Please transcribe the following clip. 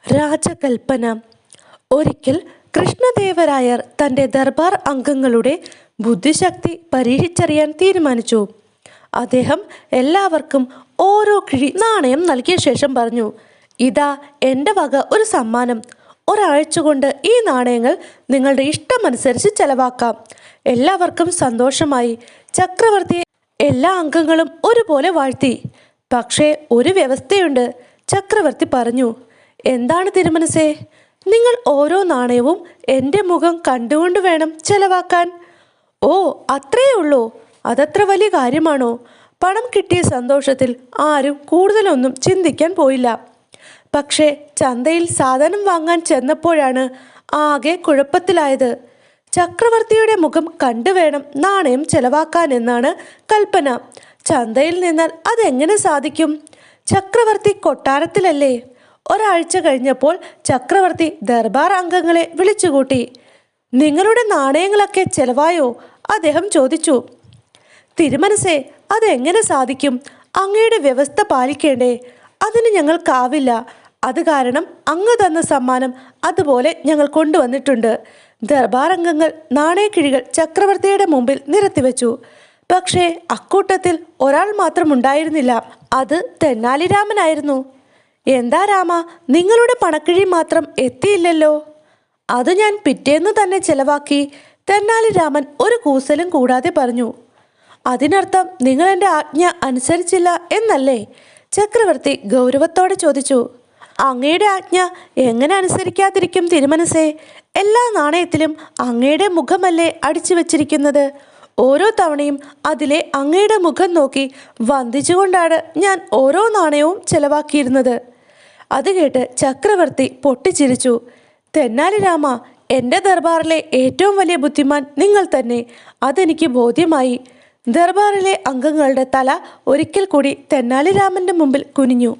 രാജകൽപ്പന. ഒരിക്കൽ കൃഷ്ണദേവരായർ തൻ്റെ ദർബാർ അംഗങ്ങളുടെ ബുദ്ധിശക്തി പരീക്ഷിച്ചറിയാൻ തീരുമാനിച്ചു. അദ്ദേഹം എല്ലാവർക്കും ഓരോ കിഴി നാണയം നൽകിയ ശേഷം പറഞ്ഞു, ഇതാ എൻ്റെ വക ഒരു സമ്മാനം. ഒരാഴ്ച കൊണ്ട് ഈ നാണയങ്ങൾ നിങ്ങളുടെ ഇഷ്ടമനുസരിച്ച് ചെലവാക്കാം. എല്ലാവർക്കും സന്തോഷമായി. ചക്രവർത്തിയെ എല്ലാ അംഗങ്ങളും ഒരുപോലെ വാഴ്ത്തി. പക്ഷേ ഒരു വ്യവസ്ഥയുണ്ട്, ചക്രവർത്തി പറഞ്ഞു. എന്താണ് തിരുമനസേ? നിങ്ങൾ ഓരോ നാണയവും എൻ്റെ മുഖം കണ്ടുകൊണ്ട് വേണം ചെലവാക്കാൻ. ഓ, അത്രയേ ഉള്ളൂ? അതത്ര വലിയ കാര്യമാണോ? പണം കിട്ടിയ സന്തോഷത്തിൽ ആരും കൂടുതലൊന്നും ചിന്തിക്കാൻ പോയില്ല. പക്ഷേ ചന്തയിൽ സാധനം വാങ്ങാൻ ചെന്നപ്പോഴാണ് ആകെ കുഴപ്പത്തിലായത്. ചക്രവർത്തിയുടെ മുഖം കണ്ടുവേണം നാണയം ചെലവാക്കാനെന്നാണ് കൽപ്പന. ചന്തയിൽ നിന്നാൽ അതെങ്ങനെ സാധിക്കും? ചക്രവർത്തി കൊട്ടാരത്തിലല്ലേ? ഒരാഴ്ച കഴിഞ്ഞപ്പോൾ ചക്രവർത്തി ദർബാർ അംഗങ്ങളെ വിളിച്ചുകൂട്ടി. നിങ്ങളുടെ നാണയങ്ങളൊക്കെ ചെലവായോ? അദ്ദേഹം ചോദിച്ചു. തിരുമനസേ, അതെങ്ങനെ സാധിക്കും? അങ്ങയുടെ വ്യവസ്ഥ പാലിക്കേണ്ടേ? അതിന് ഞങ്ങൾക്കാവില്ല. അത് കാരണം അങ്ങ് തന്ന സമ്മാനം അതുപോലെ ഞങ്ങൾ കൊണ്ടുവന്നിട്ടുണ്ട്. ദർബാർ അംഗങ്ങൾ നാണയക്കിഴികൾ ചക്രവർത്തിയുടെ മുമ്പിൽ നിരത്തിവെച്ചു. പക്ഷേ അക്കൂട്ടത്തിൽ ഒരാൾ മാത്രം ഉണ്ടായിരുന്നില്ല. അത് തെന്നാലിരാമനായിരുന്നു. എന്താ രാമ, നിങ്ങളുടെ പണക്കിഴി മാത്രം എത്തിയില്ലല്ലോ? അത് ഞാൻ പിറ്റേന്ന് തന്നെ ചെലവാക്കി. തെന്നാലിരാമൻ ഒരു കൂസലും കൂടാതെ പറഞ്ഞു. അതിനർത്ഥം നിങ്ങൾ എൻ്റെ ആജ്ഞ അനുസരിച്ചില്ല എന്നല്ലേ? ചക്രവർത്തി ഗൗരവത്തോടെ ചോദിച്ചു. അങ്ങയുടെ ആജ്ഞ എങ്ങനെ അനുസരിക്കാതിരിക്കും തിരുമനസേ? എല്ലാ നാണയത്തിലും അങ്ങയുടെ മുഖമല്ലേ അടിച്ചു വച്ചിരിക്കുന്നത്. ഓരോ തവണയും അതിലെ അങ്ങയുടെ മുഖം നോക്കി വന്ദിച്ചുകൊണ്ടാണ് ഞാൻ ഓരോ നാണയവും ചെലവാക്കിയിരുന്നത്. അത് കേട്ട് ചക്രവർത്തി പൊട്ടിച്ചിരിച്ചു. തെന്നാലിരാമ, എൻ്റെ ദർബാറിലെ ഏറ്റവും വലിയ ബുദ്ധിമാൻ നിങ്ങൾ തന്നെ, അതെനിക്ക് ബോധ്യമായി. ദർബാറിലെ അംഗങ്ങളുടെ തല ഒരിക്കൽ കൂടി തെന്നാലിരാമൻ്റെ മുമ്പിൽ കുനിഞ്ഞു.